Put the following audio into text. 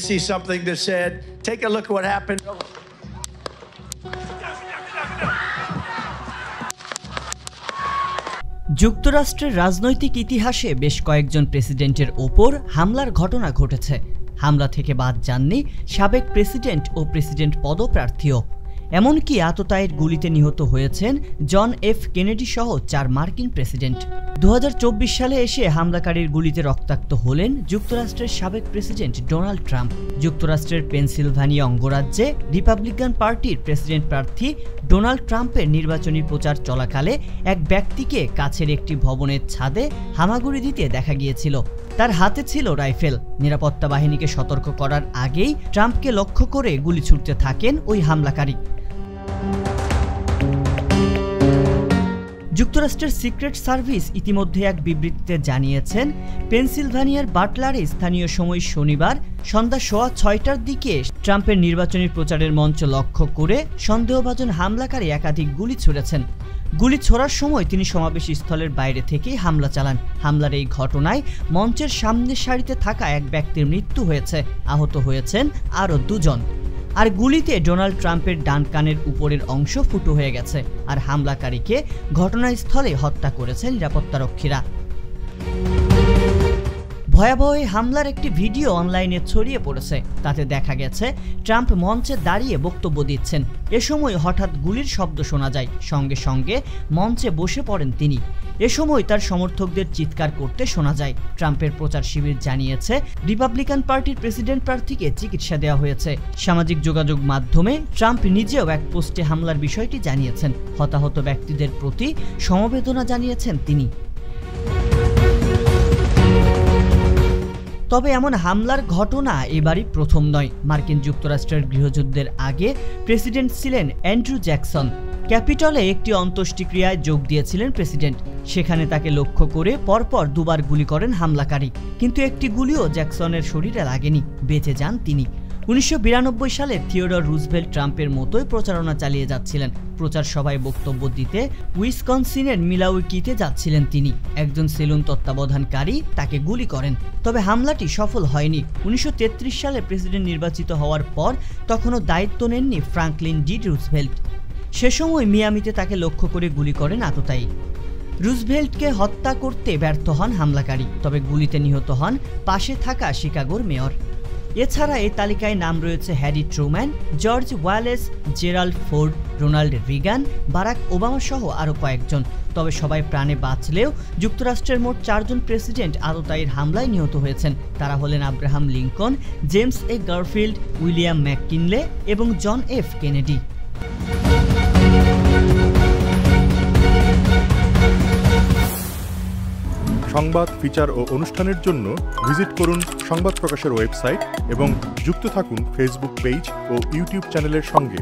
See something that said, take a look at what happened. যুক্তরাষ্ট্রের রাজনৈতিক ইতিহাসে বেশ কয়েকজন প্রেসিডেন্টের ওপর হামলার ঘটনা ঘটেছে। হামলা থেকে বাদ যাননি সাবেক প্রেসিডেন্ট ও প্রেসিডেন্ট পদপ্রার্থীও। এমনকি আততায়ীর গুলিতে নিহত হয়েছেন জন এফ কেনেডি সহ 4 মার্কিন প্রেসিডেন্ট। 2024 সালে এসে হামলাকারীর গুলিতে রক্তাক্ত হলেন যুক্তরাষ্ট্রের সাবেক প্রেসিডেন্ট ডোনাল্ড ট্রাম্প। যুক্তরাষ্ট্রের পেনসিলভানিয়া অঙ্গরাজ্যে রিপাবলিকান পার্টির প্রেসিডেন্ট প্রার্থী ডোনাল্ড ট্রাম্পের নির্বাচনী প্রচার চলাকালে এক ব্যক্তিকে কাছের একটি ভবনের ছাদে হামাগুড়ি দিতে দেখা গিয়েছিল। তার হাতে ছিল রাইফেল। নিরাপত্তা বাহিনীকে সতর্ক করার আগেই ট্রাম্পকে লক্ষ্য করে গুলি ছুড়তে থাকেন ওই হামলাকারী। যুক্তরাষ্ট্রের সিক্রেট সার্ভিস ইতিমধ্যে এক বিবৃতিতে জানিয়েছেন, পেনসিলভানিয়ার বাটলারে স্থানীয় সময় শনিবার সন্ধ্যা 6:15টার দিকে ট্রাম্পের নির্বাচনী প্রচারের মঞ্চ লক্ষ্য করে সন্দেহভাজন হামলাকারী একাধিক গুলি ছুড়েছেন। গুলি ছোড়ার সময় তিনি সমাবেশ স্থলের বাইরে থেকেই হামলা চালান। হামলার এই ঘটনায় মঞ্চের সামনের সারিতে থাকা এক ব্যক্তির মৃত্যু হয়েছে, আহত হয়েছেন আরও 2 জন। আর গুলিতে ডোনাল্ড ট্রাম্পের ডান কানের উপরের অংশ ফুটো হয়ে গেছে। আর হামলাকারীকে ঘটনাস্থলে হত্যা করেছে নিরাপত্তারক্ষীরা। ভয়াবহ হামলার একটি ভিডিও অনলাইনে ছড়িয়ে পড়েছে। তাতে দেখা গেছে ট্রাম্প মঞ্চে দাঁড়িয়ে বক্তব্য দিচ্ছেন। এ সময় হঠাৎ গুলির শব্দ শোনা যায়। সঙ্গে সঙ্গে মঞ্চে বসে পড়েন তিনি। এ সময় তার সমর্থকদের চিৎকার করতে শোনা যায়। ট্রাম্পের প্রচার শিবির জানিয়েছে, রিপাবলিকান পার্টির প্রেসিডেন্ট প্রার্থীকে চিকিৎসা দেওয়া হয়েছে। সামাজিক যোগাযোগ মাধ্যমে ট্রাম্প নিজেও এক পোস্টে হামলার বিষয়টি জানিয়েছেন। হতাহত ব্যক্তিদের প্রতি সমবেদনা জানিয়েছেন তিনি। তবে এমন হামলার ঘটনা এবারই প্রথম নয়। মার্কিন যুক্তরাষ্ট্রের গৃহযুদ্ধের আগে প্রেসিডেন্ট ছিলেন অ্যান্ড্রু জ্যাকসন। ক্যাপিটলে একটি অন্ত্যেষ্টিক্রিয়ায় যোগ দিয়েছিলেন প্রেসিডেন্ট। সেখানে তাকে লক্ষ্য করে পরপর 2 বার গুলি করেন হামলাকারী। কিন্তু একটি গুলিও জ্যাকসনের শরীরে লাগেনি, বেঁচে যান তিনি। 1992 সালে থিওডর রুজভেল্ট ট্রাম্পের মতোই প্রচারণা চালিয়ে যাচ্ছিলেন। প্রচার সভায় বক্তব্য দিতে উইসকনসিনের মিলাউইকিতে যাচ্ছিলেন তিনি। একজন সেলুন তত্ত্বাবধানকারী তাকে গুলি করেন। তবে হামলাটি সফল হয়নি। 1933 সালে প্রেসিডেন্ট নির্বাচিত হওয়ার পর তখনও দায়িত্ব নেননি ফ্রাঙ্কলিন ডি রুজভেল্ট। সে সময় মিয়ামিতে তাকে লক্ষ্য করে গুলি করেন আততায়ী। রুজভেল্টকে হত্যা করতে ব্যর্থ হন হামলাকারী। তবে গুলিতে নিহত হন পাশে থাকা শিকাগোর মেয়র। এছাড়া এই তালিকায় নাম রয়েছে Harry Truman, George Wallace, Gerald Ford, Ronald Reagan, Barack Obama সহ আরও কয়েকজন। তবে সবাই প্রাণে বাঁচলেও যুক্তরাষ্ট্রের মোট 4 জন প্রেসিডেন্ট আততায়ীর হামলায় নিহত হয়েছেন। তারা হলেন আব্রাহাম লিঙ্কন, জেমস এ গারফিল্ড, উইলিয়াম ম্যাককিনলে এবং জন এফ কেনেডি। সংবাদ, ফিচার ও অনুষ্ঠানের জন্য ভিজিট করুন সংবাদ প্রকাশের ওয়েবসাইট এবং যুক্ত থাকুন ফেসবুক পেজ ও ইউটিউব চ্যানেলের সঙ্গে।